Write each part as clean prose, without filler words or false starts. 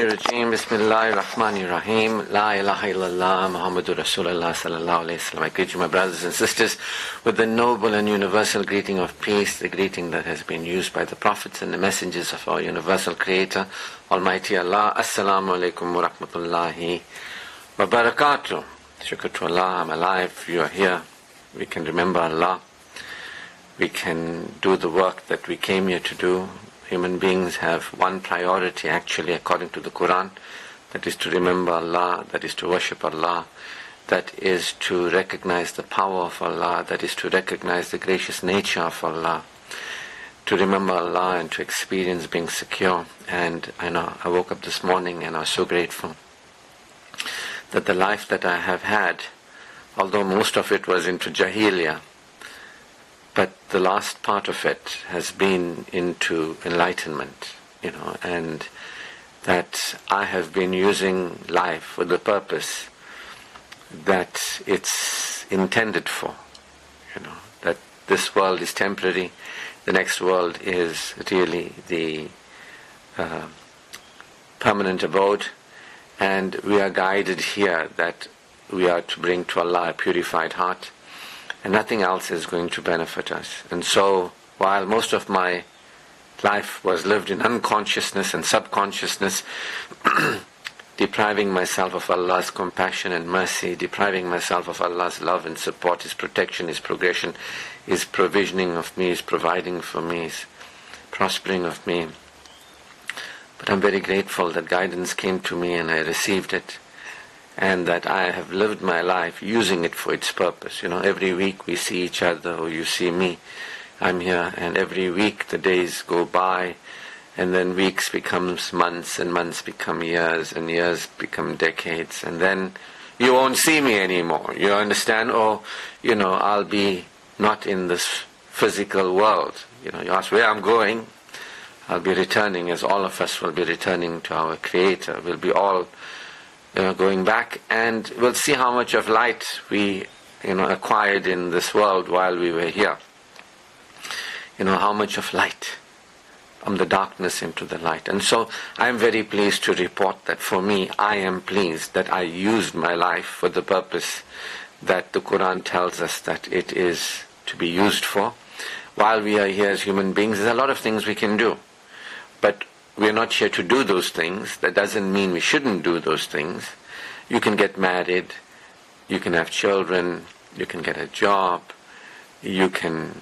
Rajim. Bismillahirrahmanirrahim. La ilaha illallah Muhammadur Rasulullah sallallahu alayhi wasallam. I greet you, my brothers and sisters, with the noble and universal greeting of peace, the greeting that has been used by the prophets and the messengers of our universal creator, Almighty Allah. Assalamu alaikum wa rahmatullahi wa barakatuh. Shukr to Allah, I'm alive, you are here. We can remember Allah. We can do the work that we came here to do. Human beings have one priority actually according to the Quran, that is to remember Allah, that is to worship Allah, that is to recognize the power of Allah, that is to recognize the gracious nature of Allah, to remember Allah and to experience being secure. And I know I woke up this morning and I was so grateful that the life that I have had, although most of it was into Jahiliyyah, but the last part of it has been into enlightenment, and that I have been using life for the purpose that it's intended for, that this world is temporary, the next world is really the permanent abode, and we are guided here that we are to bring to Allah a purified heart, and nothing else is going to benefit us. And so, while most of my life was lived in unconsciousness and subconsciousness, depriving myself of Allah's compassion and mercy, depriving myself of Allah's love and support, His protection, His progression, His provisioning of me, His providing for me, His prospering of me. But I'm very grateful that guidance came to me and I received it, and that I have lived my life using it for its purpose. Every week we see each other, or you see me, I'm here, and every week the days go by, and then weeks becomes months, and months become years, and years become decades, and then you won't see me anymore. You understand? Or, I'll be not in this physical world. You ask where I'm going, I'll be returning, as all of us will be returning to our Creator. We'll be all going back, and we'll see how much of light we acquired in this world while we were here. How much of light from the darkness into the light. And so I'm very pleased to report that for me, I am pleased that I used my life for the purpose that the Quran tells us that it is to be used for. While we are here as human beings, there's a lot of things we can do, but we're not here to do those things. That doesn't mean we shouldn't do those things. You can get married, you can have children, you can get a job, you can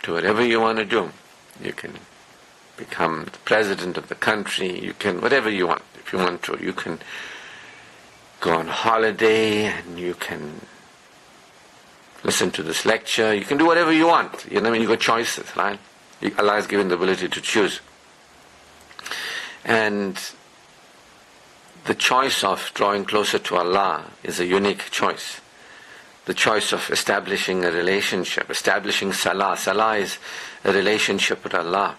do whatever you want to do. You can become the president of the country, you can, whatever you want, if you want to. You can go on holiday, and you can listen to this lecture, you can do whatever you want. You've got choices, right? Allah has given the ability to choose. And the choice of drawing closer to Allah is a unique choice. The choice of establishing a relationship, establishing salah. Salah is a relationship with Allah.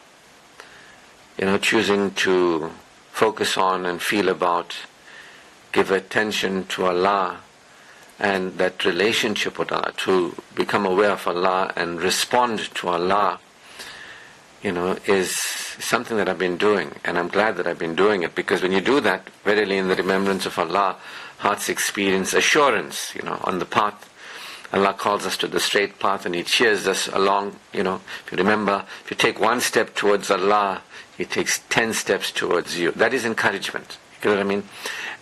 Choosing to focus on and feel about, give attention to Allah, and that relationship with Allah, to become aware of Allah and respond to Allah, is something that I've been doing, and I'm glad that I've been doing it, because when you do that, verily in the remembrance of Allah, hearts experience assurance, on the path. Allah calls us to the straight path, and He cheers us along. If you remember, if you take one step towards Allah, He takes 10 steps towards you. That is encouragement. You know what I mean?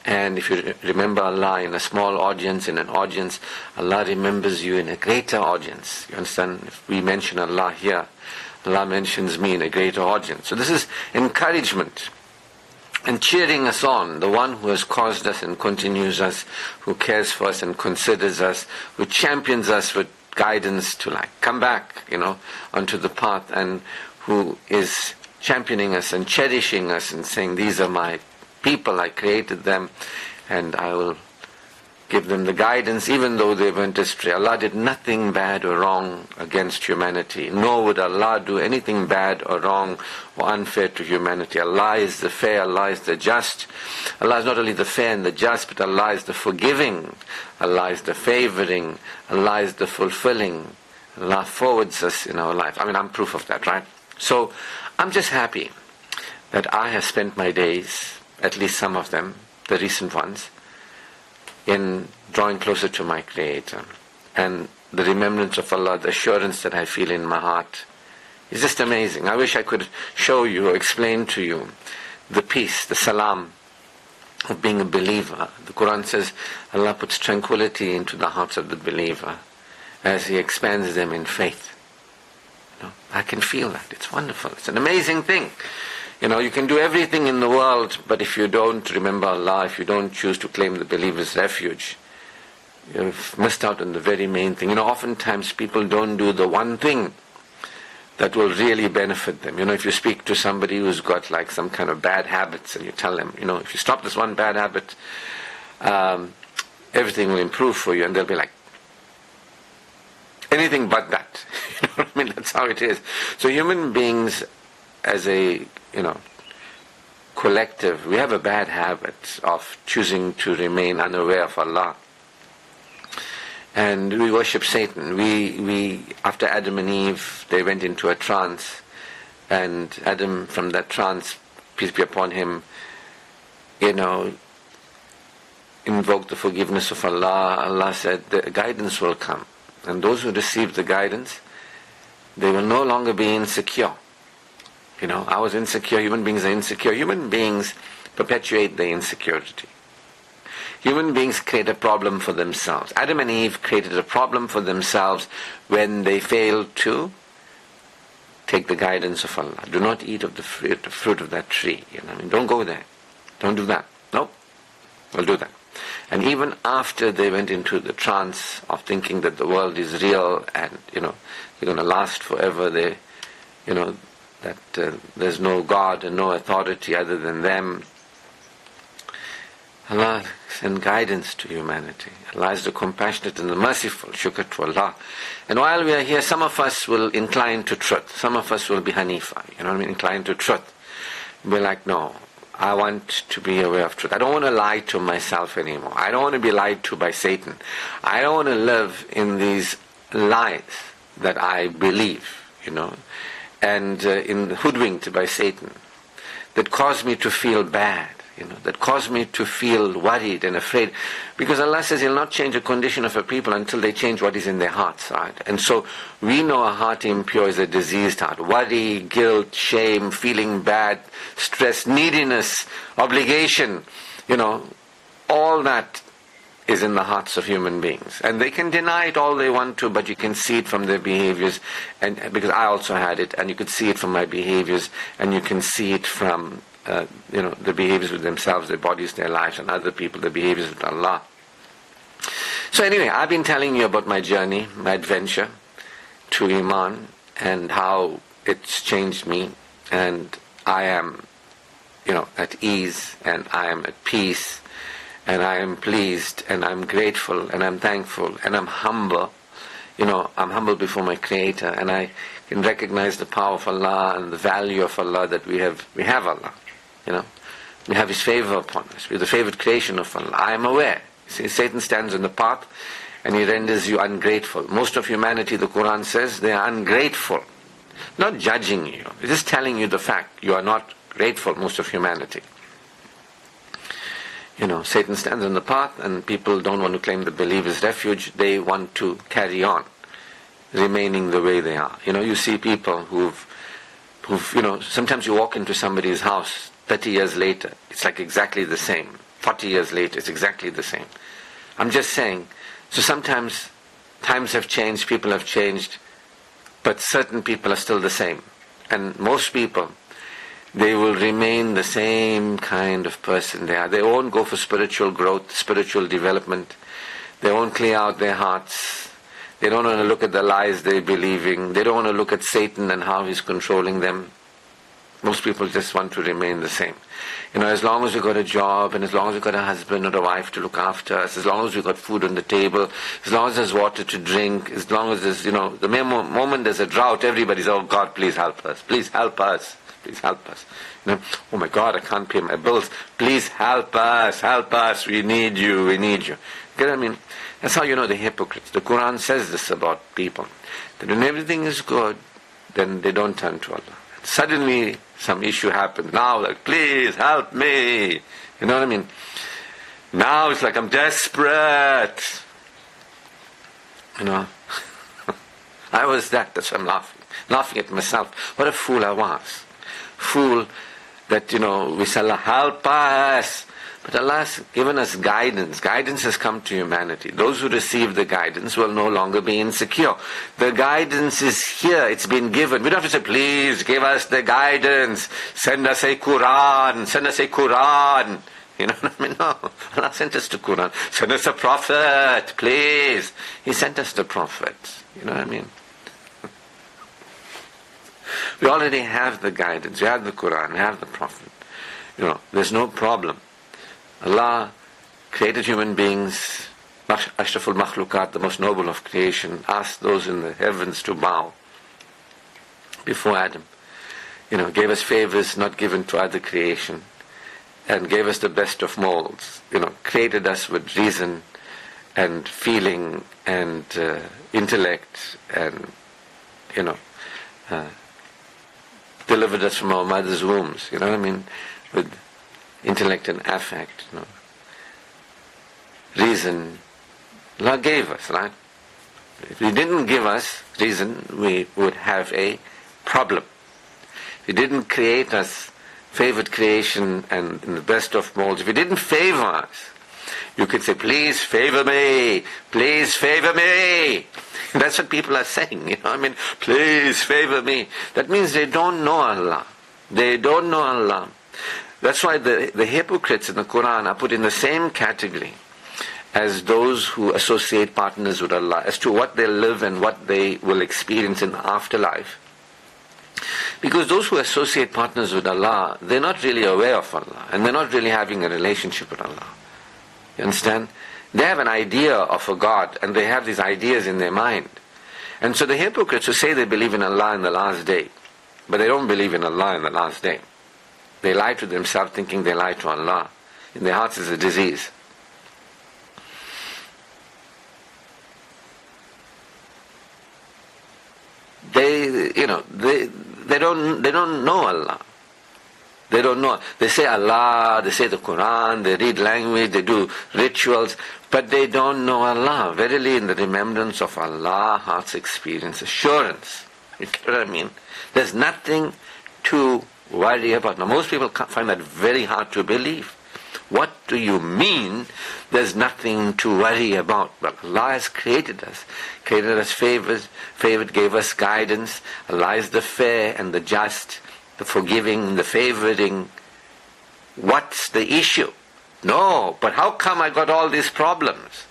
And if you remember Allah in a small audience, in an audience, Allah remembers you in a greater audience. You understand? If we mention Allah here, Allah mentions me in a greater audience. So this is encouragement and cheering us on. The one who has caused us and continues us, who cares for us and considers us, who champions us with guidance to come back, onto the path, and who is championing us and cherishing us and saying, these are my people, I created them, and I will give them the guidance even though they went astray. Allah did nothing bad or wrong against humanity, nor would Allah do anything bad or wrong or unfair to humanity. Allah is the fair, Allah is the just. Allah is not only the fair and the just, but Allah is the forgiving, Allah is the favoring, Allah is the fulfilling. Allah forwards us in our life. I'm proof of that, right? So I'm just happy that I have spent my days at least some of them, the recent ones, in drawing closer to my Creator. And the remembrance of Allah, the assurance that I feel in my heart, is just amazing. I wish I could show you or explain to you the peace, the salam of being a believer. The Quran says Allah puts tranquility into the hearts of the believer as He expands them in faith. I can feel that. It's wonderful. It's an amazing thing. You can do everything in the world, but if you don't remember Allah, if you don't choose to claim the believer's refuge, you've missed out on the very main thing. Oftentimes people don't do the one thing that will really benefit them. If you speak to somebody who's got like some kind of bad habits and you tell them, if you stop this one bad habit, everything will improve for you, and they'll be like, anything but that. That's how it is. So human beings as a, collective, we have a bad habit of choosing to remain unaware of Allah. And we worship Satan. We after Adam and Eve, they went into a trance, and Adam, from that trance, peace be upon him, invoked the forgiveness of Allah. Allah said, the guidance will come. And those who receive the guidance, they will no longer be insecure. I was insecure, human beings are insecure. Human beings perpetuate the insecurity. Human beings create a problem for themselves. Adam and Eve created a problem for themselves when they failed to take the guidance of Allah. Do not eat of the fruit of that tree. Don't go there. Don't do that. No, we'll do that. And even after they went into the trance of thinking that the world is real and, they're going to last forever, that there's no God and no authority other than them, Allah sent guidance to humanity. Allah is the compassionate and the merciful. Shukr to Allah. And while we are here, some of us will incline to truth. Some of us will be Hanifa, inclined to truth. We're like, no, I want to be aware of truth. I don't want to lie to myself anymore. I don't want to be lied to by Satan. I don't want to live in these lies that I believe, and in hoodwinked by Satan, that cause me to feel bad, that cause me to feel worried and afraid. Because Allah says He'll not change the condition of a people until they change what is in their hearts, right? And so we know a heart impure is a diseased heart. Worry, guilt, shame, feeling bad, stress, neediness, obligation, all that is in the hearts of human beings. And they can deny it all they want to, but you can see it from their behaviors, and because I also had it, and you could see it from my behaviors, and you can see it from the behaviors with themselves, their bodies, their lives, and other people, the behaviors with Allah. So anyway, I've been telling you about my journey, my adventure to Iman, and how it's changed me, and I am, at ease, and I am at peace, and I am pleased, and I'm grateful, and I'm thankful, and I'm humble. I'm humble before my Creator, and I can recognize the power of Allah and the value of Allah, that we have Allah. We have His favor upon us. We're the favored creation of Allah. I am aware. See, Satan stands on the path and he renders you ungrateful. Most of humanity, the Quran says, they are ungrateful. Not judging you, just telling you the fact. You are not grateful, most of humanity. Satan stands on the path, and people don't want to claim the believer's refuge. They want to carry on, remaining the way they are. You see people who've sometimes you walk into somebody's house 30 years later, it's like exactly the same. 40 years later, it's exactly the same. I'm just saying, so sometimes times have changed, people have changed, but certain people are still the same. And most people, they will remain the same kind of person they are. They won't go for spiritual growth, spiritual development. They won't clear out their hearts. They don't want to look at the lies they're believing. They don't want to look at Satan and how he's controlling them. Most people just want to remain the same. As long as we've got a job, and as long as we've got a husband or a wife to look after us, as long as we've got food on the table, as long as there's water to drink, as long as there's, the moment there's a drought, everybody's, oh God, please help us, please help us, please help us. Oh my God, I can't pay my bills, please help us, we need you, we need you. You know what I mean? That's how you know the hypocrites. The Quran says this about people, that when everything is good, then they don't turn to Allah. Suddenly, some issue happens. Now, like, please help me. You know what I mean? Now it's like I'm desperate. You know? I was that's why I'm laughing at myself. What a fool I was. Fool that, we say, Allah, help us. But Allah has given us guidance. Guidance has come to humanity. Those who receive the guidance will no longer be insecure. The guidance is here. It's been given. We don't have to say, please give us the guidance. Send us a Quran. Send us a Quran. You know what I mean? No. Allah sent us the Quran. Send us a prophet, please. He sent us the prophet. You know what I mean? We already have the guidance. We have the Quran. We have the prophet. There's no problem. Allah created human beings, Ashraful Makhlukat, the most noble of creation, asked those in the heavens to bow before Adam. Gave us favors not given to other creation, and gave us the best of molds. Created us with reason and feeling and intellect, and delivered us from our mother's wombs. You know what I mean? With intellect and affect, reason. Allah gave us, right? If He didn't give us reason, we would have a problem. If He didn't create us, favored creation and in the best of molds, if He didn't favor us, you could say, please favor me, please favor me. That's what people are saying, please favor me. That means they don't know Allah. They don't know Allah. That's why the hypocrites in the Quran are put in the same category as those who associate partners with Allah, as to what they live and what they will experience in the afterlife. Because those who associate partners with Allah, they're not really aware of Allah, and they're not really having a relationship with Allah. You understand? They have an idea of a God, and they have these ideas in their mind. And so the hypocrites who say they believe in Allah in the last day, but they don't believe in Allah in the last day, they lie to themselves thinking they lie to Allah. In their hearts is a disease. They don't know Allah. They don't know. They say Allah, they say the Quran, they read language, they do rituals, but they don't know Allah. Verily, in the remembrance of Allah, hearts experience assurance. You get what I mean? There's nothing to worry about. Now, most people find that very hard to believe. What do you mean there's nothing to worry about? Well, Allah has created us favored, gave us guidance. Allah is the fair and the just, the forgiving, the favoring. What's the issue? No, but how come I got all these problems?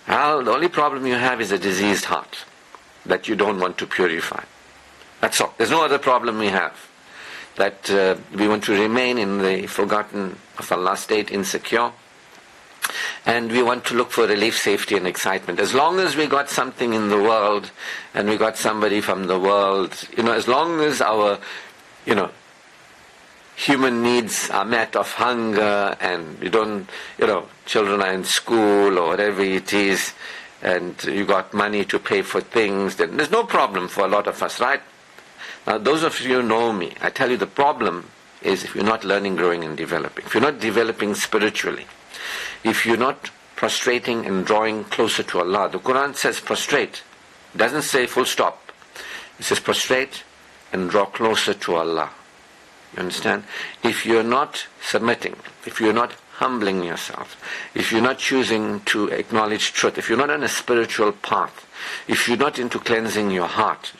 Well, the only problem you have is a diseased heart that you don't want to purify. That's all. There's no other problem we have. That we want to remain in the forgotten of Allah state, insecure, and we want to look for relief, safety and excitement. As long as we got something in the world, and we got somebody from the world, as long as our, human needs are met of hunger, and we don't, children are in school or whatever it is, and you got money to pay for things, then there's no problem for a lot of us, right? Now, those of you who know me, I tell you the problem is if you're not learning, growing and developing. If you're not developing spiritually, if you're not prostrating and drawing closer to Allah. The Quran says prostrate. It doesn't say full stop. It says prostrate and draw closer to Allah. You understand? If you're not submitting, if you're not humbling yourself, if you're not choosing to acknowledge truth, if you're not on a spiritual path, if you're not into cleansing your heart,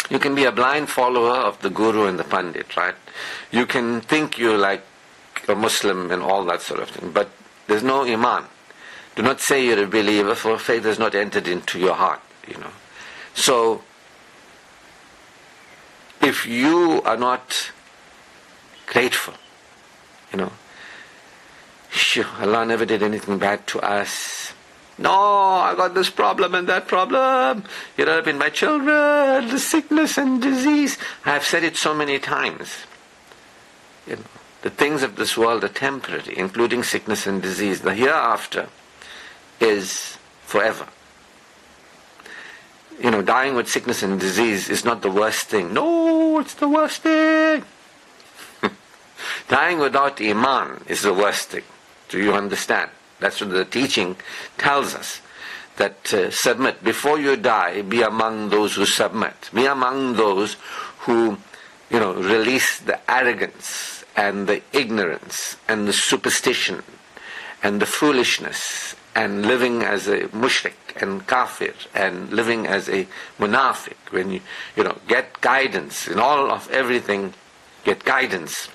you can be a blind follower of the guru and the pandit, right? You can think you're like a Muslim and all that sort of thing, but there's no iman. Do not say you're a believer, for faith has not entered into your heart, So, if you are not grateful, Allah never did anything bad to us. No, I got this problem and that problem. I've been my children, the sickness and disease. I have said it so many times. The things of this world are temporary, including sickness and disease. The hereafter is forever. dying with sickness and disease is not the worst thing. No, it's the worst thing. Dying without Iman is the worst thing. Do you understand? That's what the teaching tells us. That submit. Before you die, be among those who submit. Be among those who, release the arrogance and the ignorance and the superstition and the foolishness and living as a mushrik and kafir and living as a munafiq. When you get guidance in all of everything, get guidance.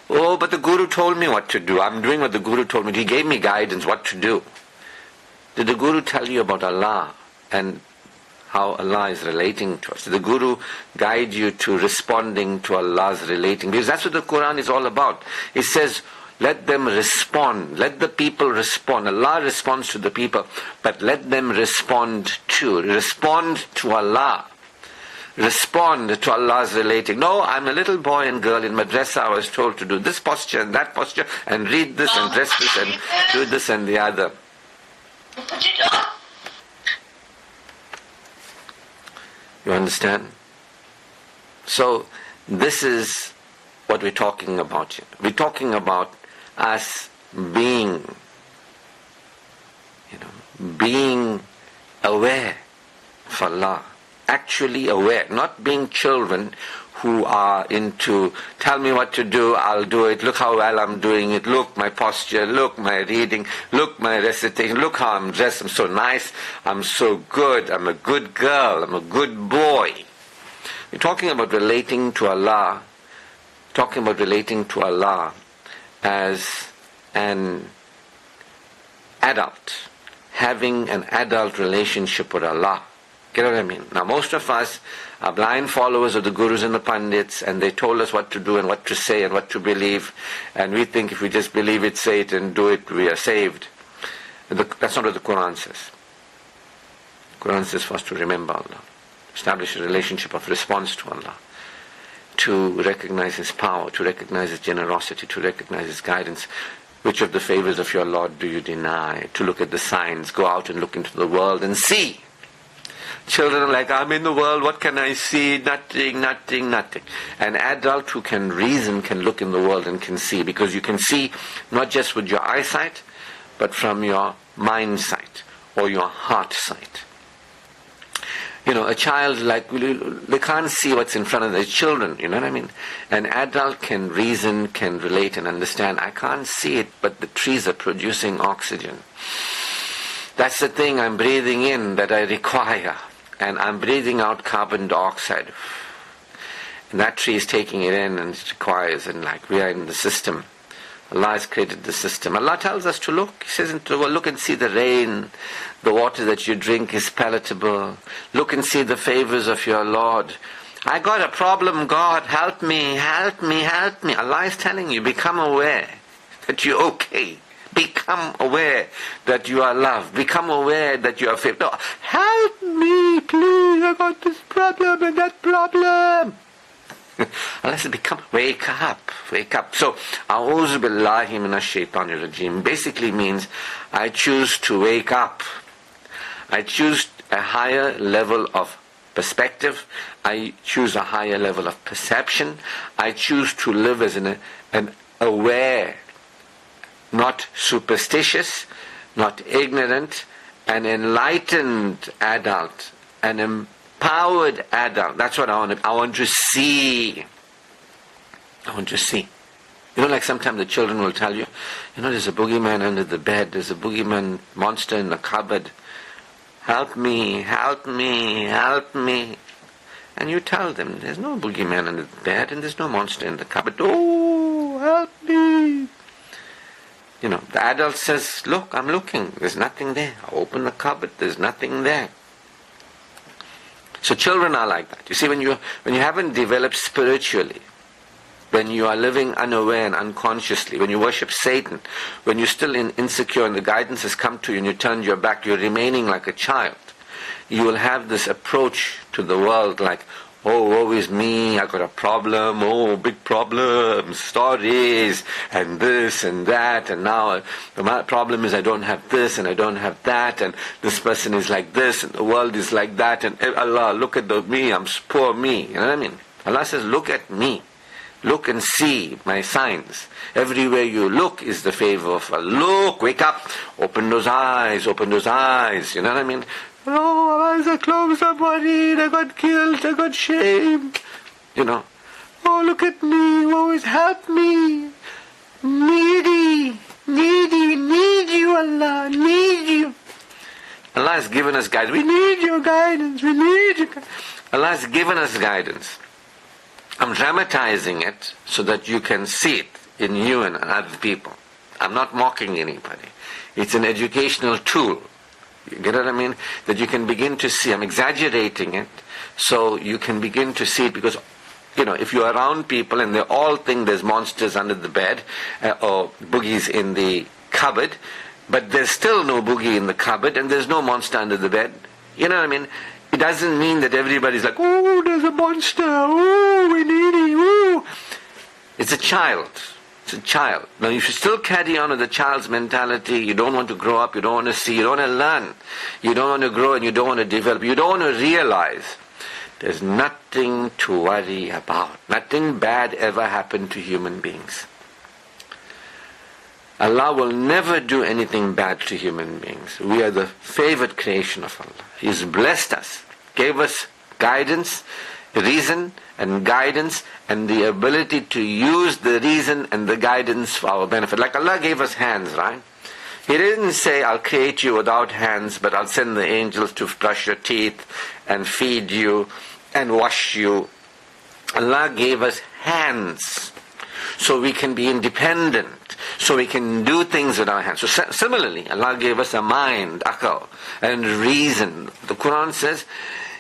Oh, but the Guru told me what to do. I'm doing what the Guru told me. He gave me guidance what to do. Did the Guru tell you about Allah and how Allah is relating to us? Did the Guru guide you to responding to Allah's relating? Because that's what the Quran is all about. It says, let them respond. Let the people respond. Allah responds to the people, but let them respond to Allah. Respond to Allah's relating. No, I'm a little boy and girl in madrasa. I was told to do this posture and that posture and read this and dress this and do this and the other. You understand? So this is what we're talking about here. We're talking about us being aware of Allah. Actually aware, not being children who are into, tell me what to do, I'll do it, look how well I'm doing it, look my posture, look my reading, look my recitation, look how I'm dressed, I'm so nice, I'm so good, I'm a good girl, I'm a good boy. We're talking about relating to Allah, as an adult, having an adult relationship with Allah. Get what I mean? Now most of us are blind followers of the gurus and the pandits, and they told us what to do and what to say and what to believe, and we think if we just believe it, say it and do it, we are saved. That's not what the Quran says. The Quran says for us to remember Allah, establish a relationship of response to Allah, to recognize His power, to recognize His generosity, to recognize His guidance. Which of the favors of your Lord do you deny? To look at the signs, go out and look into the world and see. Children are like, I'm in the world, what can I see? Nothing. An adult who can reason can look in the world and can see, because you can see not just with your eyesight, but from your mind sight or your heart sight. A child, they can't see what's in front of them. Children, you know what I mean? An adult can reason, can relate and understand. I can't see it, but the trees are producing oxygen. That's the thing I'm breathing in that I require. And I'm breathing out carbon dioxide. And that tree is taking it in and it requires, and we are in the system. Allah has created the system. Allah tells us to look. He says into the world, look and see the rain. The water that you drink is palatable. Look and see the favors of your Lord. I got a problem, God. Help me. Allah is telling you, become aware that you're okay. Become aware that you are loved. Become aware that you are favored. No, help me, please. I got this problem and that problem. Allah says, wake up. So, A'udhu billahi minash shaitanir rajim basically means I choose to wake up. I choose a higher level of perspective. I choose a higher level of perception. I choose to live as an aware, not superstitious, not ignorant, an enlightened adult, an empowered adult. That's what I want. I want to see. Like sometimes the children will tell you, there's a boogeyman under the bed, there's a boogeyman monster in the cupboard. Help me. And you tell them, there's no boogeyman under the bed and there's no monster in the cupboard. Oh, help me. The adult says, look, I'm looking. There's nothing there. I open the cupboard. There's nothing there. So children are like that. You see, when you haven't developed spiritually, when you are living unaware and unconsciously, when you worship Satan, when you're still insecure and the guidance has come to you and you turned your back, you're remaining like a child. You will have this approach to the world like, Oh, woe is me, I got a problem, oh, big problems, stories, and this and that, and now my problem is I don't have this and I don't have that, and this person is like this, and the world is like that, and Allah, look at me, I'm poor me, you know what I mean? Allah says, look at me. Look and see my signs. Everywhere you look is the favor of Allah. Look, wake up, open those eyes, you know what I mean? Oh, my eyes are closed, I'm worried, I got killed, I got shamed. You know, oh, look at me, always help me. Need you, Allah, need you. Allah has given us guidance. We need your guidance, we need you. Allah has given us guidance. I'm dramatizing it so that you can see it in you and other people. I'm not mocking anybody. It's an educational tool. You get what I mean? That you can begin to see. I'm exaggerating it so you can begin to see it, because, you know, if you're around people and they all think there's monsters under the bed or boogies in the cupboard, but there's still no boogie in the cupboard and there's no monster under the bed, you know what I mean? It doesn't mean that everybody's like, oh, there's a monster, oh, we need it, oh. It's a child. It's a child. Now you should still carry on with the child's mentality. You don't want to grow up, you don't want to see, you don't want to learn. You don't want to grow and you don't want to develop. You don't want to realize there's nothing to worry about. Nothing bad ever happened to human beings. Allah will never do anything bad to human beings. We are the favored creation of Allah. He's blessed us, gave us guidance, reason and guidance, and the ability to use the reason and the guidance for our benefit. Like Allah gave us hands, right? He didn't say, I'll create you without hands, but I'll send the angels to brush your teeth and feed you and wash you. Allah gave us hands so we can be independent, so we can do things with our hands. So similarly, Allah gave us a mind, akal, and reason. The Quran says,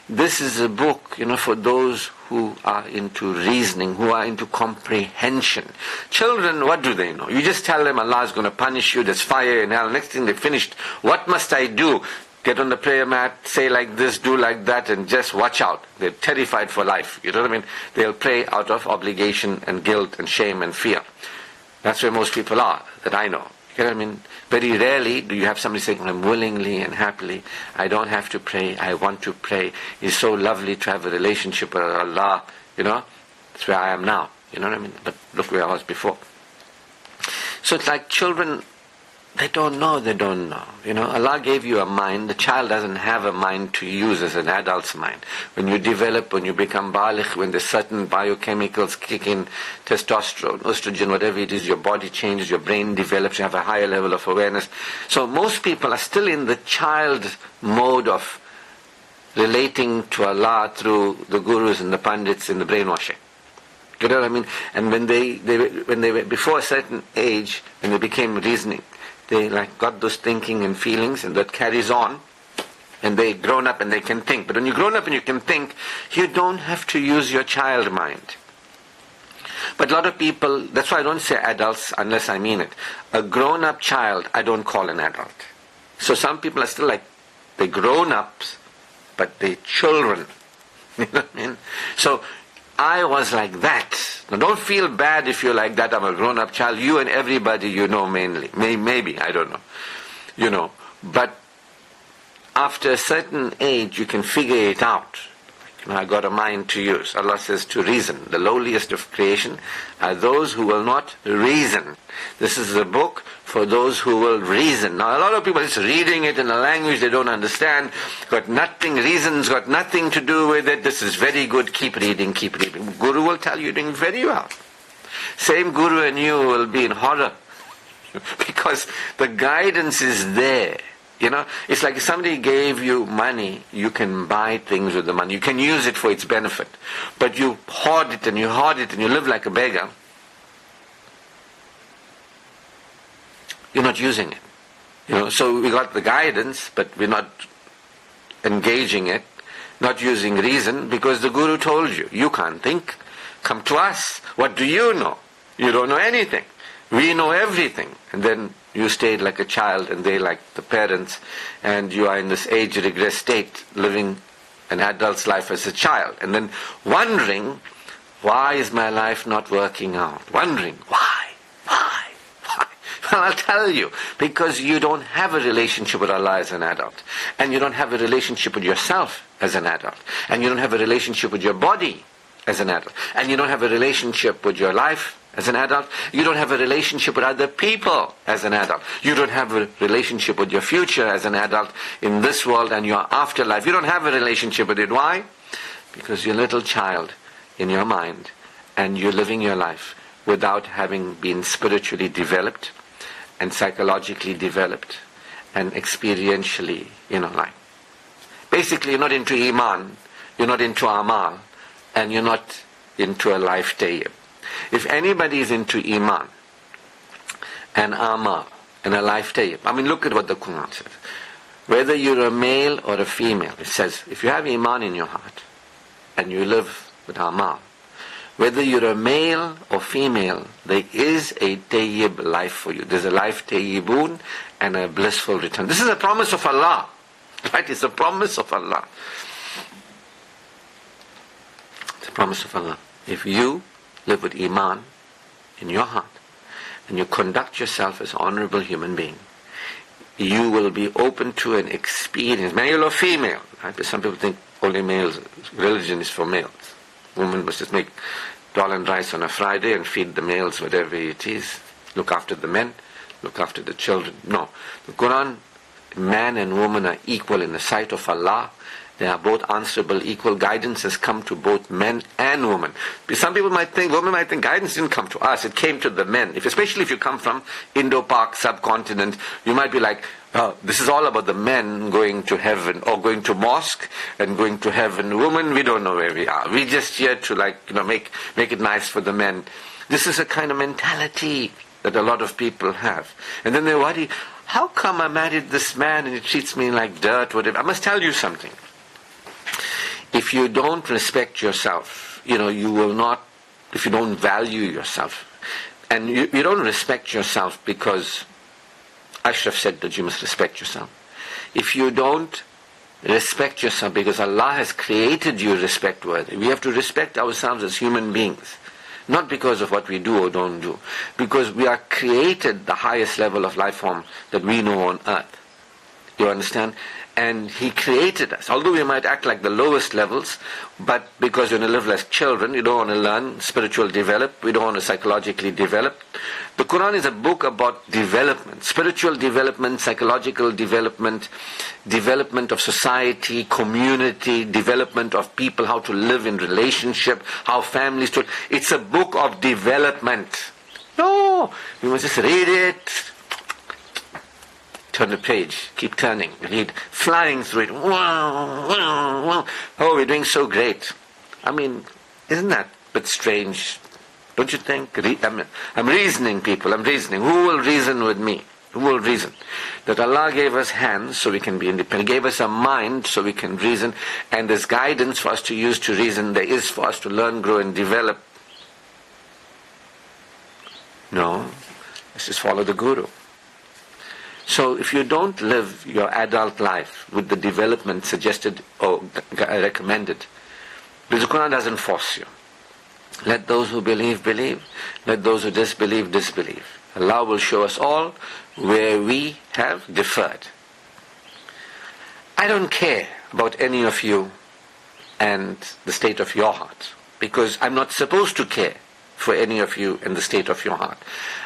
this is a book, you know, for those who are into reasoning, who are into comprehension. Children, what do they know? You just tell them Allah is going to punish you, there's fire in hell. Next thing they're finished, what must I do? Get on the prayer mat, say like this, do like that, and just watch out. They're terrified for life. You know what I mean? They'll pray out of obligation and guilt and shame and fear. That's where most people are, that I know. You know what I mean? Very rarely do you have somebody saying, I'm willingly and happily, I don't have to pray, I want to pray. It's so lovely to have a relationship with Allah, you know? That's where I am now, you know what I mean? But look where I was before. So it's like children, they don't know. You know, Allah gave you a mind. The child doesn't have a mind to use as an adult's mind. When you develop, when you become baligh, when there's certain biochemicals kick in, testosterone, estrogen, whatever it is, your body changes, your brain develops, you have a higher level of awareness. So most people are still in the child mode of relating to Allah through the gurus and the pandits and the brainwashing. You know what I mean? And when they were before a certain age, when they became reasoning, they like got those thinking and feelings, and that carries on, and they grown up and they can think. But when you're grown up and you can think, you don't have to use your child mind. But a lot of people, that's why I don't say adults unless I mean it. A grown-up child, I don't call an adult. So some people are still like, they're grown-ups, but they're children. You know what I mean? So I was like that. Now don't feel bad if you're like that. I'm a grown-up child. You and everybody you know mainly. Maybe, I don't know. You know. But after a certain age, you can figure it out. You know, I got a mind to use. Allah says to reason. The lowliest of creation are those who will not reason. This is a book for those who will reason. Now a lot of people are just reading it in a language they don't understand. Reason's got nothing to do with it. This is very good. Keep reading. Guru will tell you you're doing very well. Same guru and you will be in horror. Because the guidance is there. You know, it's like if somebody gave you money, you can buy things with the money. You can use it for its benefit. But you hoard it and you live like a beggar. You're not using it. You know, so we got the guidance, but we're not engaging it, not using reason, because the guru told you, you can't think. Come to us. What do you know? You don't know anything. We know everything. And then you stayed like a child and they like the parents, and you are in this age regress state, living an adult's life as a child, and then wondering, why is my life not working out? Wondering, why? Well, I'll tell you, because you don't have a relationship with Allah as an adult, and you don't have a relationship with yourself as an adult, and you don't have a relationship with your body as an adult, and you don't have a relationship with your life as an adult, you don't have a relationship with other people as an adult, you don't have a relationship with your future as an adult in this world and your afterlife. You don't have a relationship with it. Why? Because you're a little child in your mind, and you're living your life without having been spiritually developed and psychologically developed and experientially, like. Basically, you're not into Iman, you're not into Amal, and you're not into a life tayyib. If anybody is into Iman and Amal and a life tayyib, look at what the Quran says. Whether you're a male or a female, it says, if you have Iman in your heart and you live with Amal, whether you're a male or female, there is a tayyib life for you. There's a life tayyibun and a blissful return. This is a promise of Allah. Right? It's a promise of Allah. It's a promise of Allah. If you live with Iman in your heart and you conduct yourself as an honorable human being, you will be open to an experience, male or female. Right? But some people think only males, religion is for males. Women must just make dal and rice on a Friday and feed the males whatever it is. Look after the men, look after the children. No. The Quran, man and woman are equal in the sight of Allah. They are both answerable. Equal guidance has come to both men and women. Some people might think, women might think guidance didn't come to us, it came to the men. Especially if you come from Indo-Pak subcontinent, you might be like, oh, this is all about the men going to heaven or going to mosque and going to heaven. Women, we don't know where we are. We're just here to make it nice for the men. This is a kind of mentality that a lot of people have. And then they worry, how come I married this man and he treats me like dirt, whatever. I must tell you something. If you don't respect yourself, you will not, if you don't value yourself, and you don't respect yourself because Ashraf said that you must respect yourself. If you don't respect yourself because Allah has created you respect-worthy, we have to respect ourselves as human beings. Not because of what we do or don't do. Because we are created the highest level of life form that we know on earth. You understand? And He created us. Although we might act like the lowest levels, but because you want to live like children, you don't want to learn spiritual develop, we don't want to psychologically develop. The Quran is a book about development, spiritual development, psychological development, development of society, community, development of people, how to live in relationship, how families to... It's a book of development. No, we must just read it. Turn the page, keep turning, read, flying through it. Wow, wow, wow. Oh, we're doing so great. Isn't that a bit strange? Don't you think? I'm reasoning, people, I'm reasoning. Who will reason with me? Who will reason? That Allah gave us hands so we can be independent. He gave us a mind so we can reason. And there's guidance for us to use to reason. There is for us to learn, grow, and develop. No, let's just follow the Guru. So if you don't live your adult life with the development suggested or recommended, because the Quran doesn't force you. Let those who believe, believe. Let those who disbelieve, disbelieve. Allah will show us all where we have differed. I don't care about any of you and the state of your heart, because I'm not supposed to care for any of you and the state of your heart.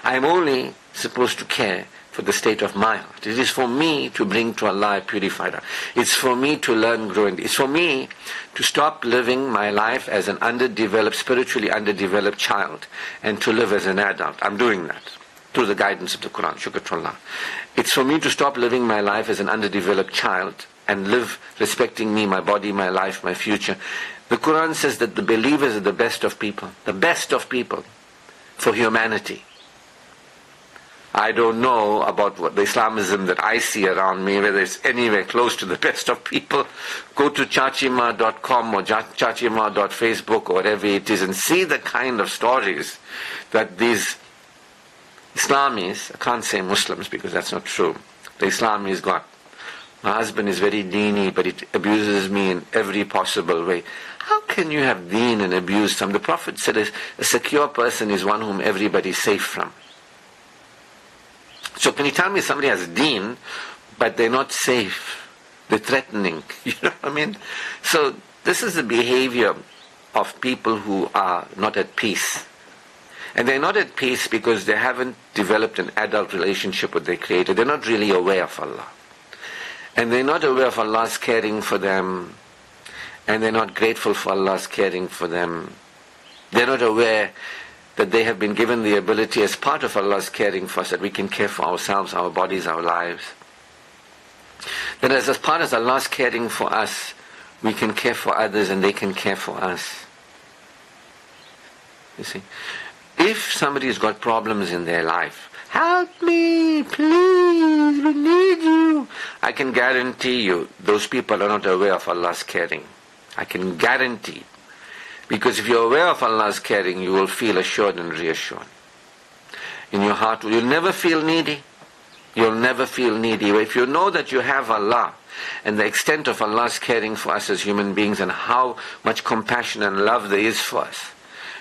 I'm only supposed to care for the state of my heart. It is for me to bring to Allah a purified heart. It's for me to learn, grow. It's for me to stop living my life as an underdeveloped, spiritually underdeveloped child and to live as an adult. I'm doing that through the guidance of the Quran. Shukr to Allah. It's for me to stop living my life as an underdeveloped child and live respecting me, my body, my life, my future. The Quran says that the believers are the best of people for humanity. I don't know about what the Islamism that I see around me, whether it's anywhere close to the best of people. Go to chachima.com or chachima.facebook or whatever it is and see the kind of stories that these Islamis, I can't say Muslims because that's not true, the Islamis got My husband is very deeny, but it abuses me in every possible way. How can you have deen and abuse some? The Prophet said a secure person is one whom everybody is safe from. So can you tell me somebody has deen, but they're not safe? They're threatening. You know what I mean? So this is the behavior of people who are not at peace. And they're not at peace because they haven't developed an adult relationship with their Creator. They're not really aware of Allah. And they're not aware of Allah's caring for them. And they're not grateful for Allah's caring for them. They're not aware that they have been given the ability as part of Allah's caring for us, that we can care for ourselves, our bodies, our lives. That as part of Allah's caring for us, we can care for others and they can care for us. You see? If somebody's got problems in their life, help me, please, we need you. I can guarantee you, those people are not aware of Allah's caring. I can guarantee. Because if you're aware of Allah's caring, you will feel assured and reassured. In your heart, you'll never feel needy. You'll never feel needy. If you know that you have Allah, and the extent of Allah's caring for us as human beings, and how much compassion and love there is for us,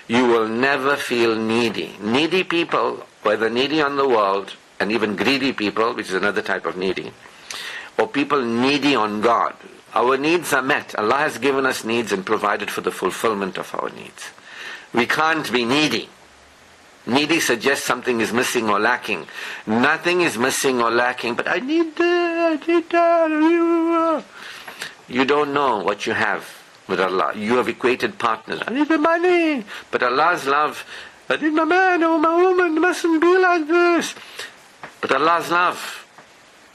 you will never feel needy. Needy people, whether needy on the world, and even greedy people, which is another type of needy, or people needy on God, our needs are met. Allah has given us needs and provided for the fulfillment of our needs. We can't be needy. Needy suggests something is missing or lacking. Nothing is missing or lacking, but I need that, I need that. You don't know what you have with Allah. You have equated partners. I need the money. But Allah's love, I need my man or my woman, mustn't be like this. But Allah's love,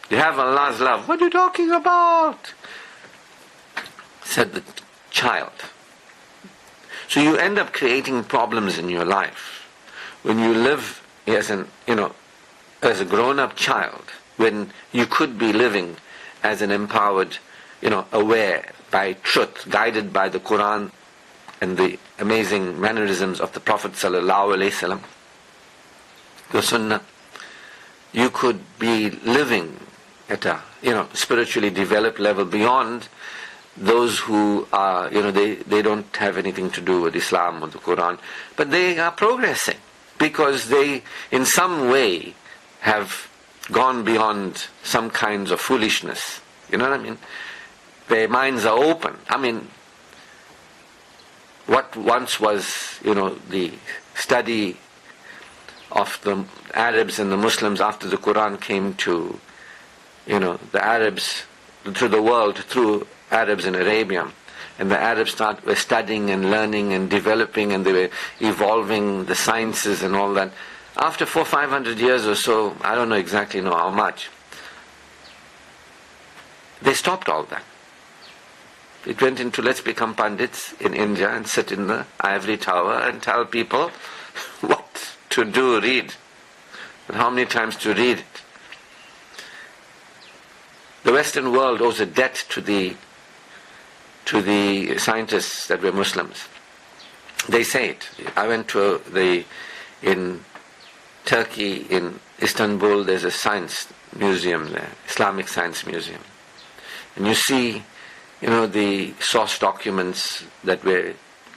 you have Allah's love. What are you talking about? Said the child. So you end up creating problems in your life. When you live as as a grown-up child, when you could be living as an empowered, aware by truth, guided by the Quran and the amazing mannerisms of the Prophet sallallahu alaihi wasallam, the Sunnah, you could be living at a spiritually developed level beyond those who are they don't have anything to do with Islam or the Quran, but they are progressing because they in some way have gone beyond some kinds of foolishness. You know what I mean? Their minds are open. I mean, what once was the study of the Arabs and the Muslims after the Quran came to the Arabs, to the world through Arabs in Arabia, and the Arabs were studying and learning and developing, and they were evolving the sciences and all that. After 400-500 years or so, I don't exactly know how much, they stopped all that. It went into let's become Pandits in India and sit in the ivory tower and tell people what to do, read, and how many times to read it. The Western world owes a debt to the scientists that were Muslims. They say it. I went in Turkey, in Istanbul, there's a science museum there, Islamic Science Museum. And you see, the source documents that were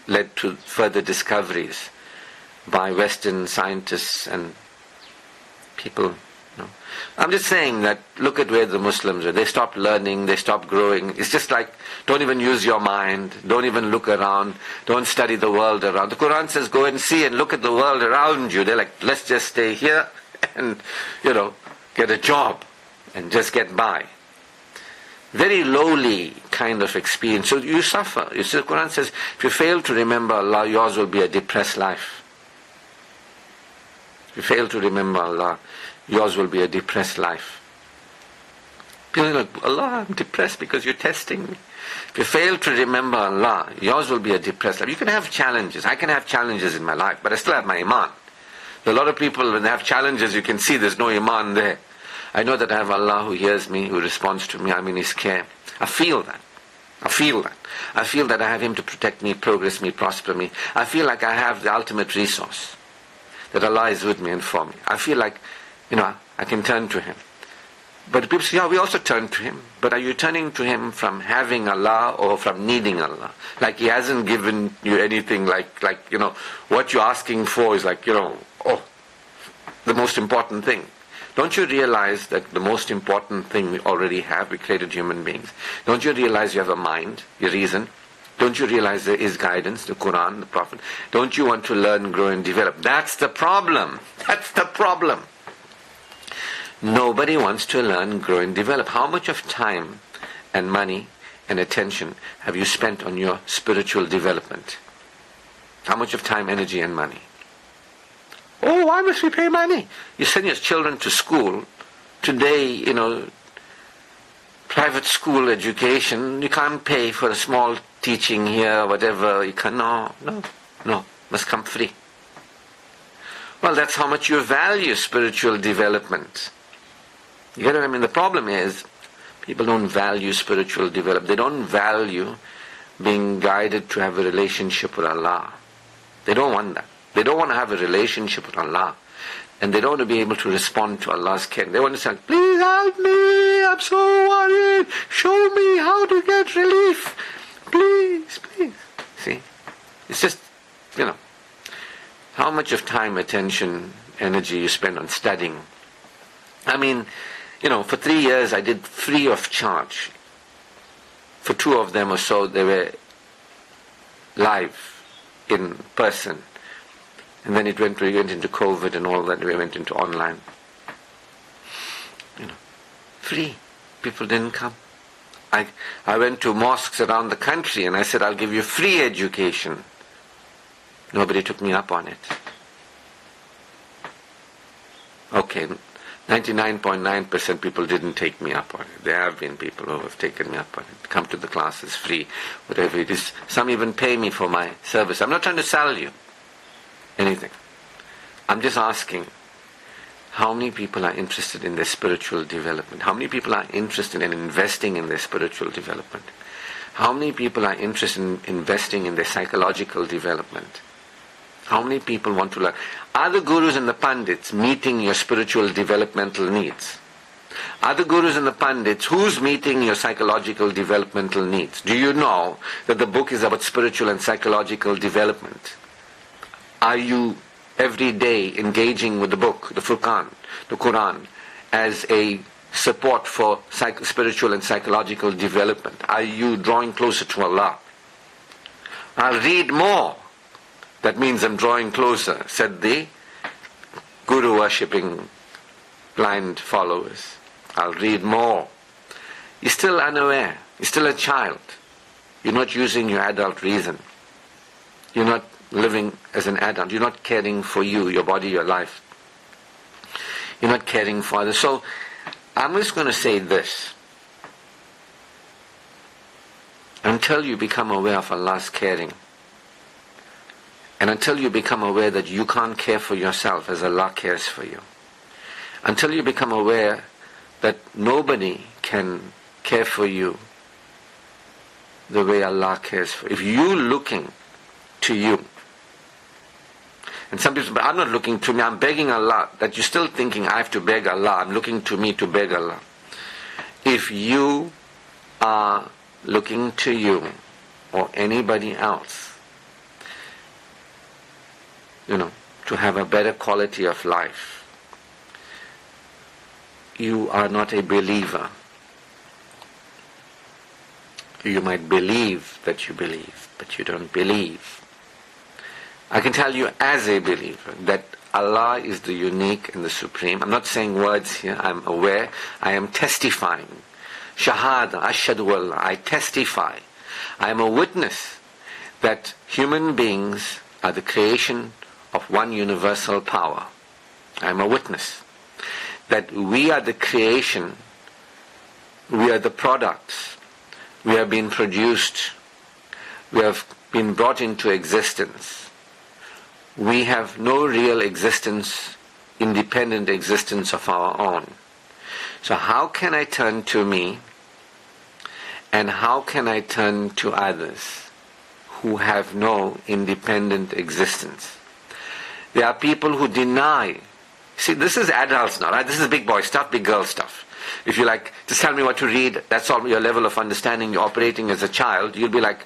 led to further discoveries by Western scientists and people. I'm just saying that look at where the Muslims are. They stopped learning, they stopped growing. It's just like, don't even use your mind, don't even look around, don't study the world around. The Quran says go and see and look at the world around you. They're like, let's just stay here and, get a job and just get by. Very lowly kind of experience. So you suffer. You see, the Quran says, if you fail to remember Allah, yours will be a depressed life. If you fail to remember Allah, yours will be a depressed life. People are like, Allah, I'm depressed because you're testing me. If you fail to remember Allah, yours will be a depressed life. You can have challenges. I can have challenges in my life, but I still have my iman. A lot of people, when they have challenges, you can see there's no iman there. I know that I have Allah who hears me, who responds to me. I'm in His care. I feel that. I feel that. I feel that I have Him to protect me, progress me, prosper me. I feel like I have the ultimate resource, that Allah is with me and for me. I feel like, I can turn to Him. But people say, yeah, we also turn to Him. But are you turning to Him from having Allah or from needing Allah? Like He hasn't given you anything, like what you're asking for is the most important thing. Don't you realize that the most important thing we already have? We created human beings. Don't you realize you have a mind, your reason? Don't you realize there is guidance, the Quran, the Prophet? Don't you want to learn, grow and develop? That's the problem. That's the problem. Nobody wants to learn, grow and develop. How much of time and money and attention have you spent on your spiritual development? How much of time, energy and money? Oh, why must we pay money? You send your children to school. Today, private school education, you can't pay for a small teaching here, whatever. You can, no, must come free. Well, that's how much you value spiritual development. You get what I mean? The problem is, people don't value spiritual development. They don't value being guided to have a relationship with Allah. They don't want that. They don't want to have a relationship with Allah. And they don't want to be able to respond to Allah's care. They want to say, please help me, I'm so worried. Show me how to get relief. Please, please. See? It's just, how much of time, attention, energy you spend on studying. I mean, for 3 years I did free of charge. For 2 of them or so, they were live, in person. And then we went into COVID and all that, we went into online. Free. People didn't come. I went to mosques around the country and I said, I'll give you free education. Nobody took me up on it. Okay, 99.9% people didn't take me up on it. There have been people who have taken me up on it. Come to the classes free, whatever it is. Some even pay me for my service. I'm not trying to sell you anything. I'm just asking, how many people are interested in their spiritual development? How many people are interested in investing in their spiritual development? How many people are interested in investing in their psychological development? How many people want to learn? Are the gurus and the pandits meeting your spiritual developmental needs? Are the gurus and the pandits, who's meeting your psychological developmental needs? Do you know that the book is about spiritual and psychological development? Are you every day engaging with the book, the Furqan, the Quran, as a support for spiritual and psychological development? Are you drawing closer to Allah? I'll read more. That means I'm drawing closer, said the guru worshipping blind followers. I'll read more. You're still unaware. You're still a child. You're not using your adult reason. You're not living as an adult. You're not caring for you, your body, your life. You're not caring for others. So I'm just going to say this. Until you become aware of Allah's caring, and until you become aware that you can't care for yourself as Allah cares for you, until you become aware that nobody can care for you the way Allah cares for you. If you're looking to you, and some people say, I'm not looking to me, I'm begging Allah, that you're still thinking I have to beg Allah, I'm looking to me to beg Allah. If you are looking to you or anybody else, to have a better quality of life, you are not a believer. You might believe that you believe, but you don't believe. I can tell you as a believer that Allah is the unique and the supreme. I'm not saying words here, I'm aware. I am testifying. Shahada, ashhadu Allah. I testify. I am a witness that human beings are the creation of one universal power. I am a witness that we are the creation, we are the products, we have been produced, we have been brought into existence. We have no real existence, independent existence of our own. So how can I turn to me, and how can I turn to others who have no independent existence? There are people who deny. See, this is adults now, right? This is big boy stuff, big girl stuff. If you like, just tell me what to read, that's all your level of understanding, you're operating as a child, you'll be like,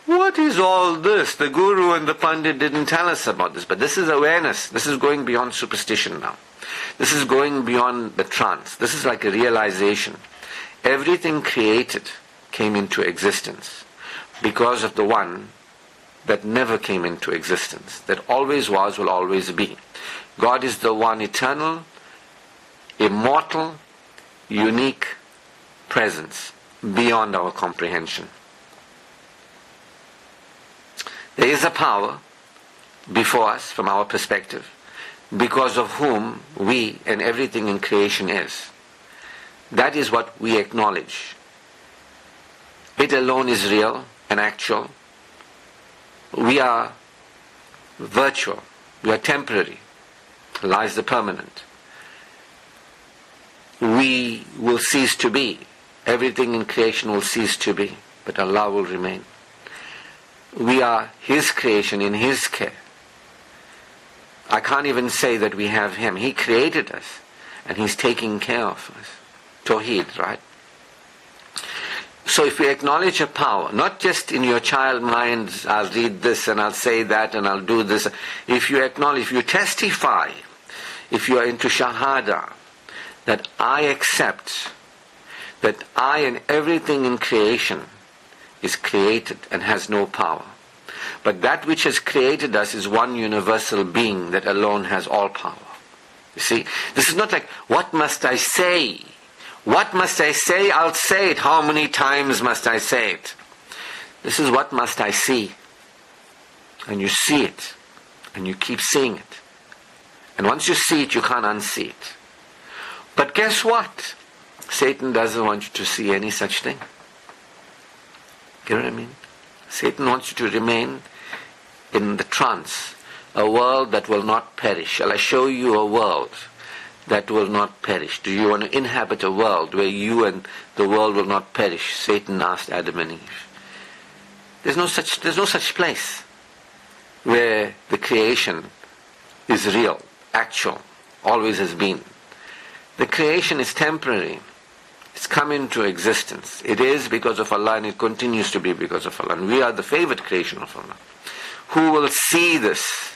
what is all this? The guru and the pandit didn't tell us about this. But this is awareness. This is going beyond superstition now. This is going beyond the trance. This is like a realization. Everything created came into existence because of the one that never came into existence, that always was, will always be. God is the one eternal, immortal, unique presence beyond our comprehension. There is a power before us from our perspective, because of whom we and everything in creation is. That is what we acknowledge. It alone is real and actual. We are virtual. We are temporary. Allah is the permanent. We will cease to be. Everything in creation will cease to be, but Allah will remain. We are His creation in His care. I can't even say that we have Him. He created us and He's taking care of us. Tawheed, right? So if we acknowledge a power, not just in your child mind, I'll read this and I'll say that and I'll do this. If you acknowledge, if you testify, if you are into Shahada, that I accept that I and everything in creation is created and has no power. But that which has created us is one universal being that alone has all power. You see, this is not like, what must I say? What must I say? I'll say it. How many times must I say it? This is what must I see? And you see it. And you keep seeing it. And once you see it, you can't unsee it. But guess what? Satan doesn't want you to see any such thing. You know what I mean? Satan wants you to remain in the trance, a world that will not perish. Shall I show you a world that will not perish? Do you want to inhabit a world where you and the world will not perish? Satan asked Adam and Eve. There's no such place where the creation is real, actual, always has been. The creation is temporary. It's come into existence. It is because of Allah and it continues to be because of Allah. And we are the favorite creation of Allah. Who will see this?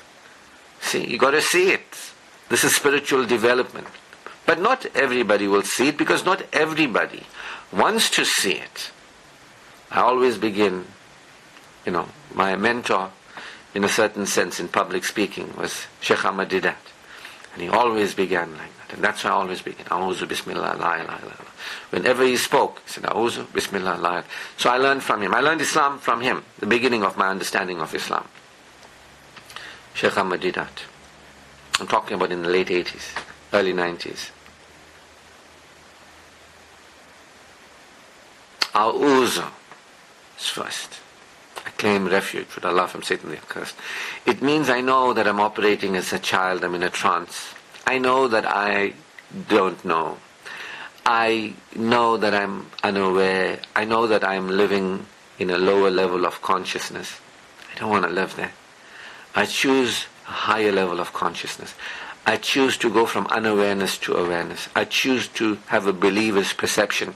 See, you got to see it. This is spiritual development. But not everybody will see it because not everybody wants to see it. I always begin, my mentor in a certain sense in public speaking was Sheikh Ahmad Didat. And he always began like that. And that's why I always begin. A'udhu bismillah, la ilaha illallah. Whenever he spoke, he said, A'udhu bismillah, la ilaha. So I learned from him. I learned Islam from him. The beginning of my understanding of Islam. Sheikh Ahmad Didat. I'm talking about in the late 80s, early 90s. A'udhu is first. I claim refuge with Allah from Satan the accursed. It means I know that I'm operating as a child, I'm in a trance. I know that I don't know. I know that I'm unaware. I know that I'm living in a lower level of consciousness. I don't want to live there. I choose a higher level of consciousness. I choose to go from unawareness to awareness. I choose to have a believer's perception.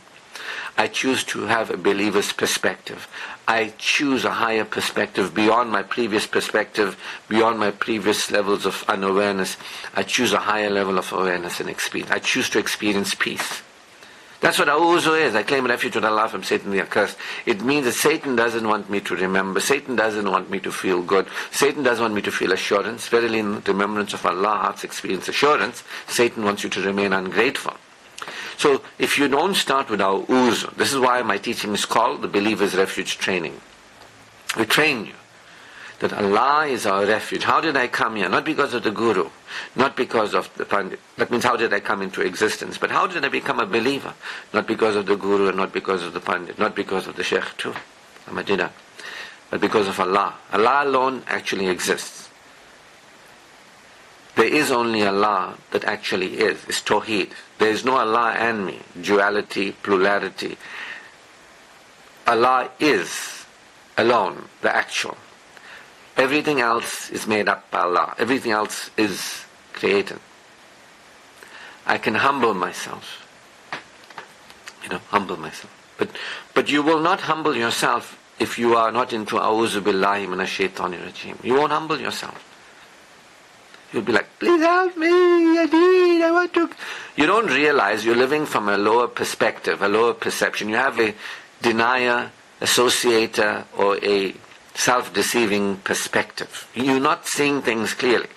I choose to have a believer's perspective. I choose a higher perspective beyond my previous perspective, beyond my previous levels of unawareness. I choose a higher level of awareness and experience. I choose to experience peace. That's what A'udhu is. I claim refuge with Allah from Satan the accursed. It means that Satan doesn't want me to remember. Satan doesn't want me to feel good. Satan doesn't want me to feel assurance. Verily in remembrance of Allah, hearts experience assurance. Satan wants you to remain ungrateful. So if you don't start with A'udhu, this is why my teaching is called the Believer's Refuge Training. We train you that Allah is our refuge. How did I come here? Not because of the Guru, not because of the Pandit. That means how did I come into existence? But how did I become a believer? Not because of the Guru and not because of the Pandit, not because of the Sheikh too, Ahmadiyya, but because of Allah. Allah alone actually exists. There is only Allah that actually is Tawheed. There is no Allah and me, duality, plurality. Allah is alone, the actual. Everything else is made up by Allah. Everything else is created. I can humble myself humble myself. But you will not humble yourself if you are not into A'udhu Billahi Minash Shaitanir Rajim. You won't humble yourself. You'll be like, please help me, I want to. You don't realize you're living from a lower perspective, a lower perception. You have a denier, associator, or a self-deceiving perspective. You're not seeing things clearly.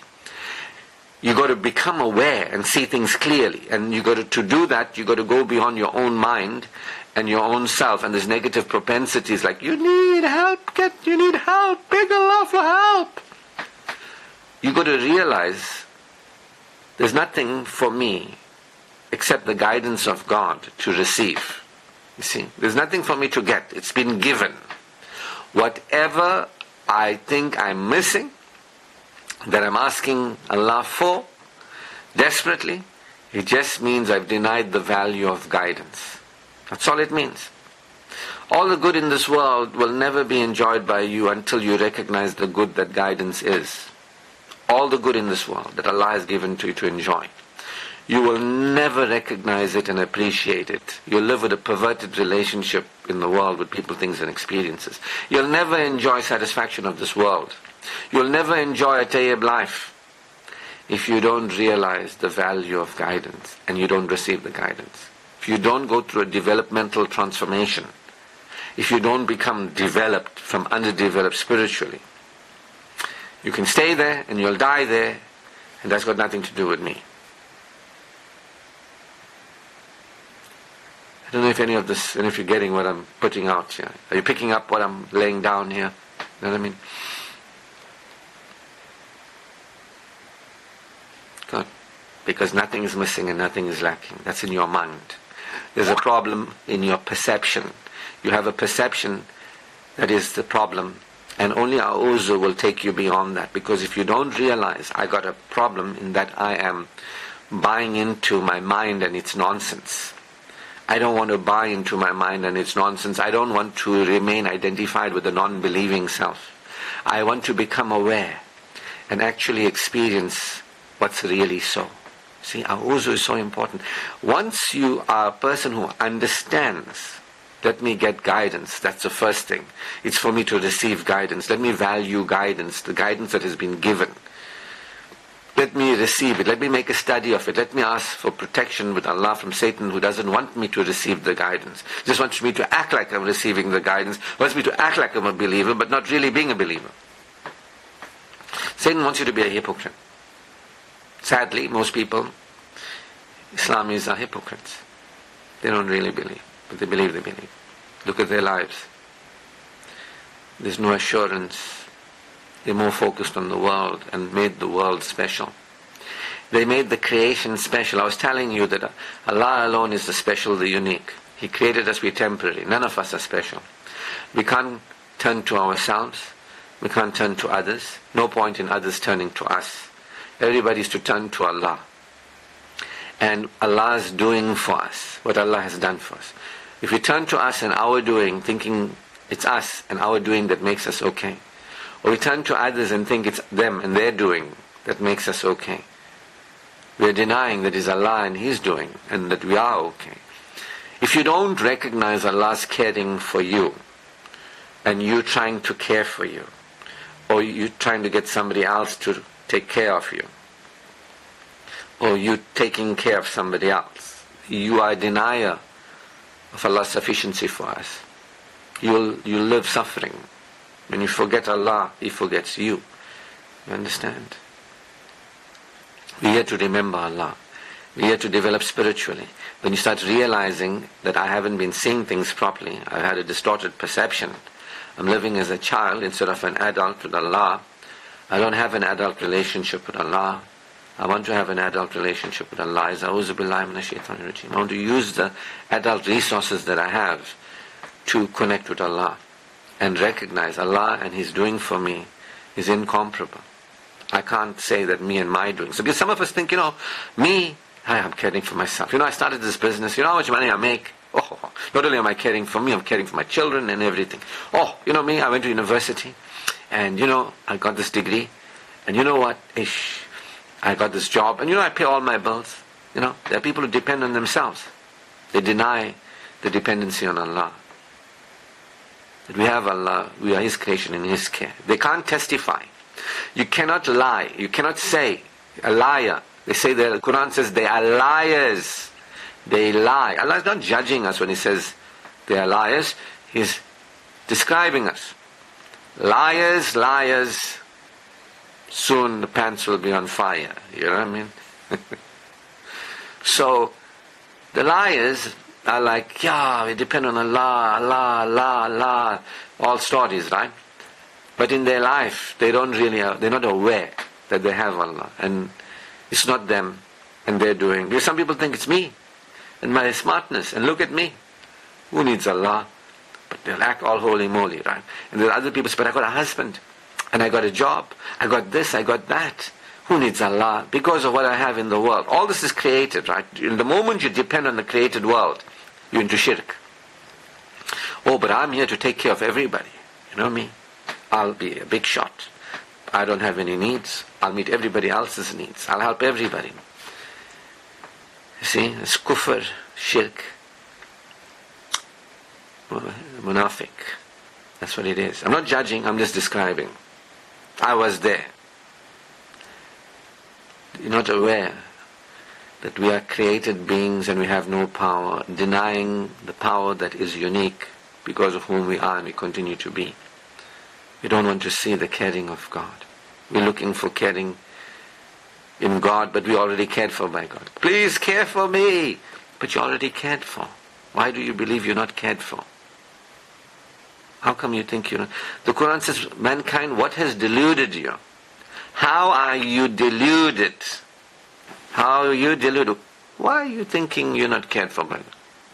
You got to become aware and see things clearly. And you got to do that, you got to go beyond your own mind and your own self. And there's negative propensities like, you need help, you need help, beg Allah for help. You got to realize there's nothing for me except the guidance of God to receive. You see, there's nothing for me to get. It's been given. Whatever I think I'm missing, that I'm asking Allah for, desperately, it just means I've denied the value of guidance. That's all it means. All the good in this world will never be enjoyed by you until you recognize the good that guidance is. All the good in this world that Allah has given to you to enjoy. You will never recognize it and appreciate it. You'll live with a perverted relationship in the world with people, things and experiences. You'll never enjoy satisfaction of this world. You'll never enjoy a tayyib life if you don't realize the value of guidance and you don't receive the guidance. If you don't go through a developmental transformation, if you don't become developed from underdeveloped spiritually, you can stay there and you'll die there, and that's got nothing to do with me. I don't know if any of this, and if you're getting what I'm putting out here. Are you picking up what I'm laying down here? You know what I mean? Good. Because nothing is missing and nothing is lacking. That's in your mind. There's a problem in your perception. You have a perception that is the problem. And only A'udhu will take you beyond that. Because if you don't realize, I got a problem in that I am buying into my mind and its nonsense. I don't want to buy into my mind and its nonsense. I don't want to remain identified with the non-believing self. I want to become aware and actually experience what's really so. See, A'udhu is so important. Once you are a person who understands, let me get guidance, that's the first thing. It's for me to receive guidance. Let me value guidance, the guidance that has been given. Let me receive it. Let me make a study of it. Let me ask for protection with Allah from Satan, who doesn't want me to receive the guidance. Just wants me to act like I'm receiving the guidance. Wants me to act like I'm a believer, but not really being a believer. Satan wants you to be a hypocrite. Sadly, most people, Islamis are hypocrites. They don't really believe, but they believe they believe. Look at their lives. There's no assurance. They're more focused on the world and made the world special. They made the creation special. I was telling you that Allah alone is the special, the unique. He created us, we're temporary. None of us are special. We can't turn to ourselves. We can't turn to others. No point in others turning to us. Everybody's to turn to Allah. And Allah's doing for us what Allah has done for us. If we turn to us and our doing, thinking it's us and our doing that makes us okay, or we turn to others and think it's them and their doing that makes us okay, we are denying that it's Allah and His doing and that we are okay. If you don't recognize Allah's caring for you and you trying to care for you, or you trying to get somebody else to take care of you, or you taking care of somebody else, you are a denier of Allah's sufficiency for us. You'll live suffering. When you forget Allah, He forgets you. You understand? We're here to remember Allah. We're here to develop spiritually. When you start realizing that I haven't been seeing things properly, I've had a distorted perception, I'm living as a child instead of an adult with Allah, I don't have an adult relationship with Allah, I want to have an adult relationship with Allah. I want to use the adult resources that I have to connect with Allah and recognize Allah and His doing for me is incomparable. I can't say that me and my doing. So because some of us think, me, I'm caring for myself. I started this business. You know how much money I make? Oh, not only am I caring for me, I'm caring for my children and everything. Oh, me, I went to university and, I got this degree. And you know what? I got this job. And I pay all my bills. There are people who depend on themselves. They deny the dependency on Allah. That we have Allah, we are His creation in His care. They can't testify. You cannot lie. You cannot say a liar. They say the Quran says they are liars. They lie. Allah is not judging us when He says they are liars. He's describing us. Liars, liars. Soon the pants will be on fire. You know what I mean? So, the liars are like, yeah, we depend on Allah, Allah, Allah, Allah. All stories, right? But in their life, they're not aware that they have Allah. And it's not them, and they're doing. Because some people think it's me, and my smartness, and look at me. Who needs Allah? But they'll act all holy-moly, right? And there are other people say, but I got a husband, and I got a job, I got this, I got that. Who needs Allah? Because of what I have in the world. All this is created, right? In the moment you depend on the created world, you're into shirk. Oh, but I'm here to take care of everybody. You know me? I'll be a big shot. I don't have any needs. I'll meet everybody else's needs. I'll help everybody. You see? It's kufr, shirk, munafiq. That's what it is. I'm not judging, I'm just describing. I was there. You're not aware that we are created beings and we have no power, denying the power that is unique because of whom we are and we continue to be. We don't want to see the caring of God. We're looking for caring in God, but we're already cared for by God. Please care for me! But you're already cared for. Why do you believe you're not cared for? How come you think you're not? The Quran says, mankind, what has deluded you? How are you deluded? How are you deluded? Why are you thinking you're not cared for by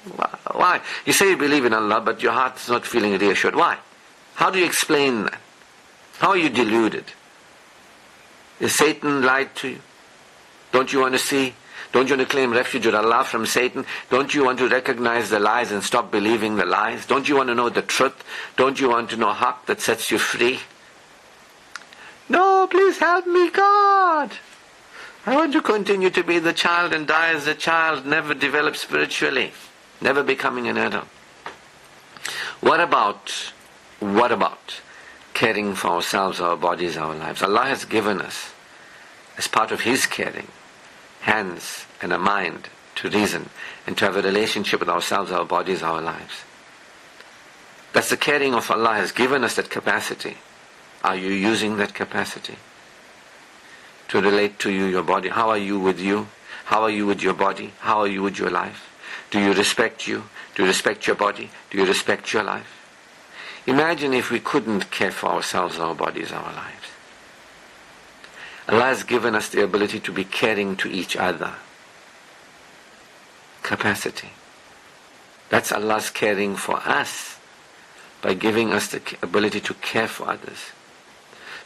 God? Why? You say you believe in Allah, but your heart's not feeling reassured. Why? How do you explain that? How are you deluded? Is Satan lied to you? Don't you want to see? Don't you want to claim refuge with Allah from Satan? Don't you want to recognize the lies and stop believing the lies? Don't you want to know the truth? Don't you want to know haqq that sets you free? No, please help me, God. I want to continue to be the child and die as a child, never develop spiritually, never becoming an adult. What about caring for ourselves, our bodies, our lives? Allah has given us, as part of His caring, hands and a mind to reason and to have a relationship with ourselves, our bodies, our lives. That's the caring of Allah has given us that capacity. Are you using that capacity to relate to you, your body? How are you with you? How are you with your body? How are you with your life? Do you respect you? Do you respect your body? Do you respect your life? Imagine if we couldn't care for ourselves, our bodies, our lives. Allah has given us the ability to be caring to each other. Capacity. That's Allah's caring for us by giving us the ability to care for others.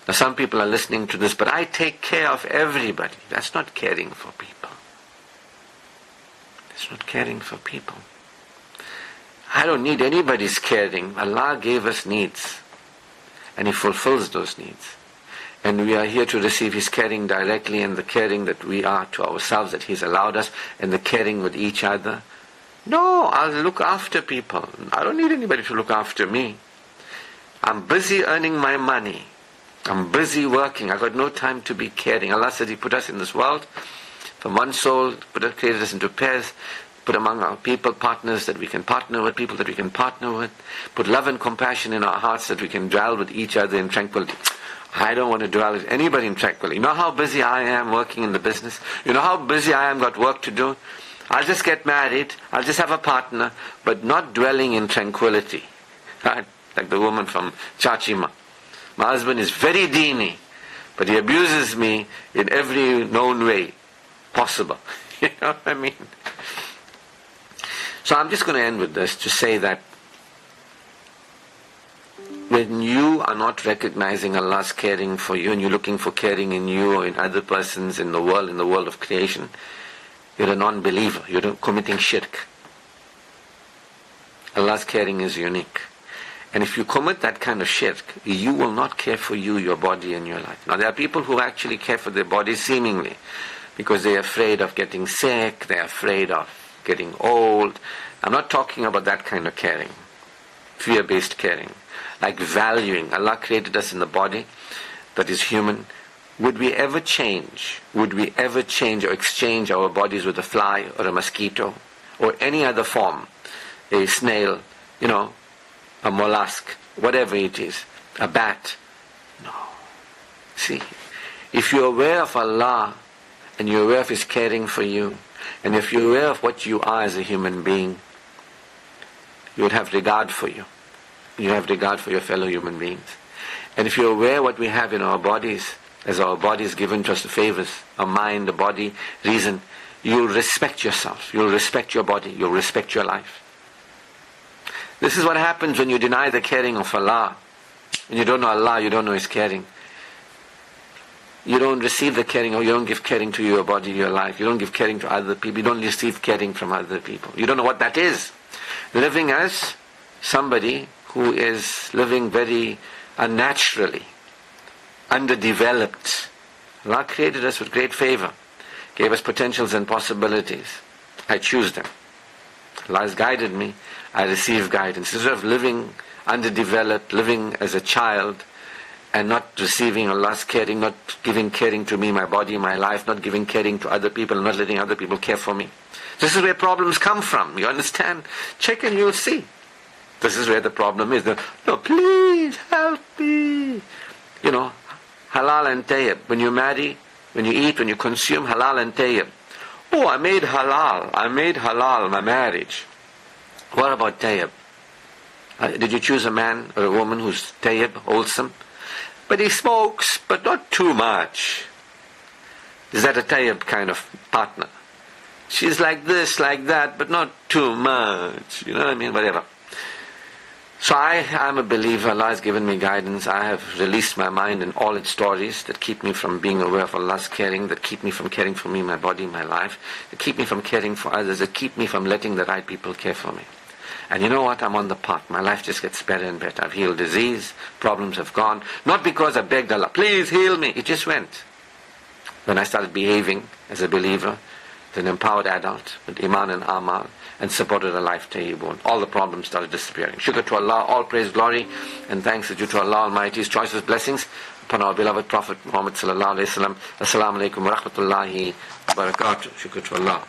Now some people are listening to this, but I take care of everybody. That's not caring for people. It's not caring for people. I don't need anybody's caring. Allah gave us needs, and He fulfills those needs. And we are here to receive His caring directly, and the caring that we are to ourselves that He's allowed us, and the caring with each other. No, I'll look after people. I don't need anybody to look after me. I'm busy earning my money. I'm busy working. I've got no time to be caring. Allah said He put us in this world from one soul, created us into pairs, put among our people partners that we can partner with, people that we can partner with, put love and compassion in our hearts that we can dwell with each other in tranquility. I don't want to dwell with anybody in tranquility. You know how busy I am working in the business? You know how busy I am, got work to do? I'll just get married, I'll just have a partner, but not dwelling in tranquility. Right? Like the woman from Chachima. My husband is very deeny, but he abuses me in every known way possible. You know what I mean? So I'm just going to end with this to say that when you are not recognizing Allah's caring for you and you're looking for caring in you or in other persons in the world of creation, you're a non-believer. You're committing shirk. Allah's caring is unique. And if you commit that kind of shirk, you will not care for you, your body and your life. Now there are people who actually care for their bodies seemingly because they're afraid of getting sick, they're afraid of getting old. I'm not talking about that kind of caring, fear-based caring, like valuing. Allah created us in the body that is human. Would we ever change? Would we ever change or exchange our bodies with a fly or a mosquito or any other form, a snail, a mollusk, whatever it is, a bat? No. See, if you're aware of Allah and you're aware of His caring for you, and if you're aware of what you are as a human being, you would have regard for you. You have regard for your fellow human beings. And if you're aware what we have in our bodies, as our bodies given to us the favors, our mind, the body, reason, you'll respect yourself, you'll respect your body, you'll respect your life. This is what happens when you deny the caring of Allah. When you don't know Allah, you don't know His caring. You don't receive the caring, or you don't give caring to your body, your life. You don't give caring to other people. You don't receive caring from other people. You don't know what that is. Living as somebody who is living very unnaturally, underdeveloped. Allah created us with great favor, gave us potentials and possibilities. I choose them. Allah has guided me. I receive guidance. Instead of living underdeveloped, living as a child, and not receiving Allah's caring, not giving caring to me, my body, my life, not giving caring to other people, not letting other people care for me. This is where problems come from. You understand? Check and you'll see. This is where the problem is. No, please help me. Halal and tayyib. When you marry, when you eat, when you consume, halal and tayyib. Oh, I made halal my marriage. What about tayyib? Did you choose a man or a woman who's tayyib, wholesome? But he smokes, but not too much. Is that a tayyib kind of partner? She's like this, like that, but not too much. You know what I mean? Whatever. So I'm a believer. Allah has given me guidance. I have released my mind in all its stories that keep me from being aware of Allah's caring, that keep me from caring for me, my body, my life, that keep me from caring for others, that keep me from letting the right people care for me. And you know what? I'm on the path. My life just gets better and better. I've healed disease. Problems have gone. Not because I begged Allah, please heal me. It just went. When I started behaving as a believer, as an empowered adult, with Iman and Amal, and supported a life tayyibun, all the problems started disappearing. Shukr to Allah, all praise, glory, and thanks are due to Allah Almighty's choicest blessings upon our beloved Prophet Muhammad sallallahu alaihi wasallam. Assalamu alaikum wa rahmatullahi wa barakatuh. Shukr to Allah.